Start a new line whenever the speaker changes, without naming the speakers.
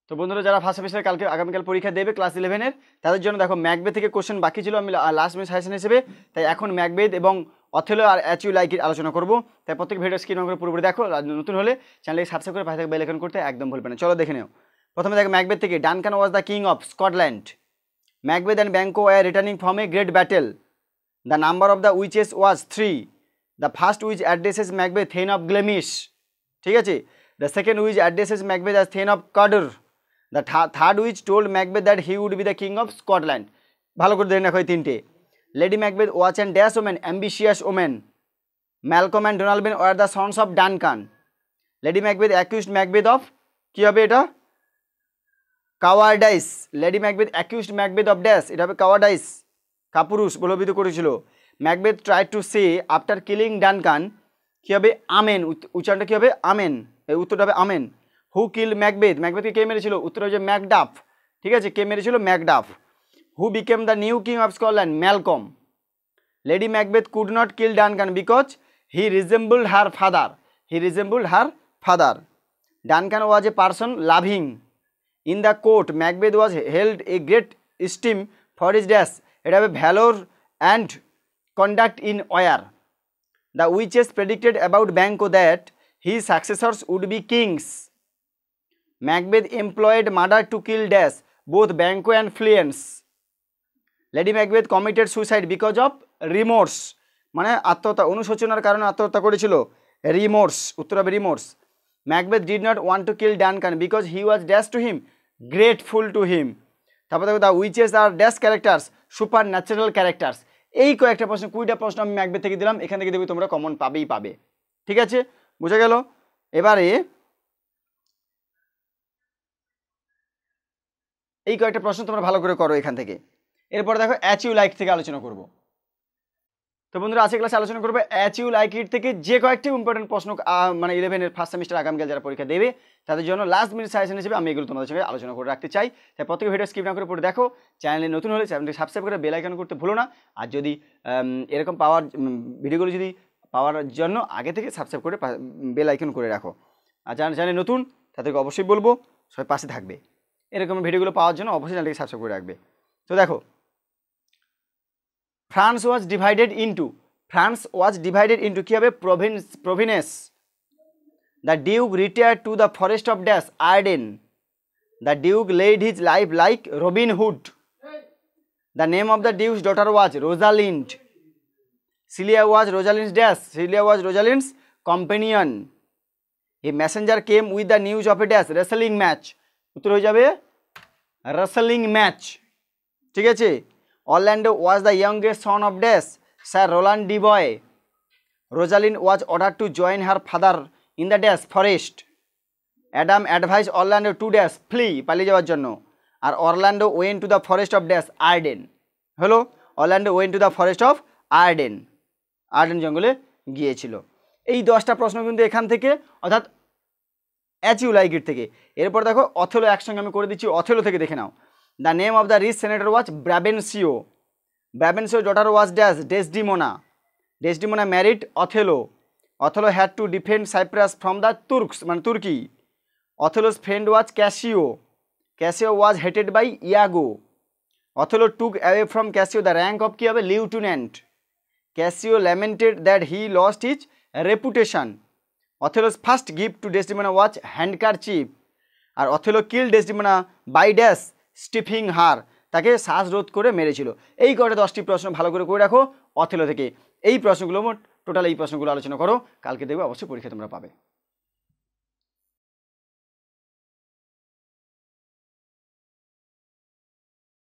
তো বন্ধুরা যারা ফার্স্ট সেমিস্টার কালকে আগামীকাল পরীক্ষা দেবে ক্লাস 11-এর, তাদের জন্য দেখো ম্যাকবেথ থেকে কোশ্চেন বাকি ছিল, আমি লাস্ট মিনিট সাজেশন হিসেবে তাই এখন ম্যাকবেথ এবং অথেলো আর অ্যাজ ইউ লাইক ইট আলোচনা করবো। তাই প্রত্যেক ভিডিও স্ক্রিন করে পুরোপুরি দেখো। নতুন হলে চ্যানেলকে সাবস্ক্রাইব করে পাশে বেল আইকন করতে একদম ভুলবে না। চলো দেখে নেও। প্রথমে দেখো ম্যাকবেথ থেকে, Duncan was the king of Scotland. Macbeth and Banquo were returning from a great battle. The number of the witches was 3. The first witch addresses Macbeth thane of Glamis, ঠিক আছে। The second witch addresses Macbeth as thane of Cawdor. The third witch told Macbeth that he would be the king of Scotland. ভালো করে দেখে দেখো এই তিনটে। Lady Macbeth watch and dash women, ambitious women. Malcolm and Donalbain were the sons of Duncan. Lady Macbeth accused Macbeth of, কী হবে এটা, cowardice. Lady Macbeth accused Macbeth of dash, এটা হবে কাওয়ার্ডাইস, কাপুরুষ প্রলোভিত করেছিল। Macbeth try to say after killing Duncan, কী হবে, আমেন, উচ্চারণটা কী হবে, আমেন, এই উত্তরটা হবে আমেন। হু কিল ম্যাকবেথ, ম্যাকবেথকে কে মেরেছিল, উত্তর হচ্ছে ম্যাকডাফ, ঠিক আছে, কে মেরেছিল, Macduff. Who became the new king of Scotland, Malcolm. Lady Macbeth could not kill Duncan because he resembled her father, he resembled her father. Duncan was a person loving. In the court Macbeth was held a great esteem for his dash, এটা হবে valour and conduct in war. The witches predicted about Banquo that his successors would be kings. Macbeth employed murder to kill dash both Banquo and Fleance. Lady Macbeth committed suicide because of remorse, মানে আত্মহত্যা, অনুশোচনার কারণে আত্মহত্যা করেছিল, remorse, উত্তর হবে remorse. Macbeth did not want to kill Duncan because he was dash to him, grateful to him. তারপর দেখো, the witches are dash characters, supernatural characters. এই কয়েকটা প্রশ্ন, 20টা প্রশ্ন আমি ম্যাকবেথ থেকে দিলাম, এখান থেকে দেখবি তোমরা কমন পাবেই পাবে, ঠিক আছে, বোঝা গেল। এবারে এই কয়েকটা প্রশ্ন তোমরা ভালো করে করো এখান থেকে। এরপরে দেখো অ্যাজ ইউ লাইক থেকে আলোচনা করব। তো বন্ধুরা আজকে ক্লাসে আলোচনা করবো অ্যাজ ইউ লাইক ইট থেকে যে কয়েকটি ইম্পর্টেন্ট প্রশ্ন, মানে 11-এর ফার্স্ট সেমিস্টার আগামীকাল যারা পরীক্ষা দেবে তাদের জন্য লাস্ট মিনিট সাজেশন হিসেবে আমি এগুলো তোমাদের সঙ্গে আলোচনা করে রাখতে চাই। তাই প্রত্যেক ভিডিও স্কিপ না করে পড়ে দেখো। চ্যানেলে নতুন হলে চ্যানেলটি সাবস্ক্রাইব করে বেল আইকন করতে ভুলো না। আর যদি এরকম পাওয়ার ভিডিওগুলো যদি পাওয়ার জন্য আগে থেকে সাবস্ক্রাইব করে বেল আইকন করে রাখো। আর যারা চ্যানেলে নতুন তাদেরকে অবশ্যই বলবো সবাই পাশে থাকবে, এরকম ভিডিওগুলো পাওয়ার জন্য অবশ্যই চ্যানেলটিকে সাবস্ক্রাইব করে রাখবে। তো দেখো, France was divided into, France was divided into কী হবে, provinces. The Duke retired to the forest of Dash, Arden. The Duke laid his life like Robin Hood. The name of the Duke's daughter was Rosalind. Celia was Rosalind's Dash, Celia was Rosalind's companion. A messenger came with the news of a Dash, wrestling match. উত্তর হয়ে যাবে wrestling match, ঠিক আছে। Orlando was the youngest son of Dash, Sir Roland de Boy. Rosalind was ordered to join her father in the Dash forest. Adam advised Orlando to Dash flee, পালিয়ে যাওয়ার জন্য। আর Orlando went to the forest of Dash, Arden. হলো, Orlando went to the forest of Arden, Arden জঙ্গলে গিয়েছিল। এই 10টা প্রশ্ন কিন্তু এখান থেকে, অর্থাৎ অ্যাজ ইউ লাইক ইট থেকে। এরপর দেখো অথেলো একসঙ্গে আমি করে দিচ্ছি, অথেলো থেকে দেখে নাও। The name of the rich senator was Brabantio. Brabantio's daughter was Dash, Desdemona. Desdemona married Othello. Othello had to defend Cyprus from the Turks, মানে তুর্কি। Othello's friend was Cassio. Cassio was hated by Iago. Othello took away from Cassio the rank of কী হবে, lieutenant. Cassio lamented that he lost his reputation. Othello's first gift to Desdemona was handkerchief. R Othello killed Desdemona by Dash, stiffing her, তাকে শ্বাসরোধ করে মেরেছিল। এই কটা 10টি প্রশ্ন ভালো করে করে রাখো অথেলো থেকে। এই প্রশ্নগুলো টোটাল এই প্রশ্নগুলো আলোচনা করো, কালকে দেখবে অবশ্যই পরীক্ষা তোমরা পাবে।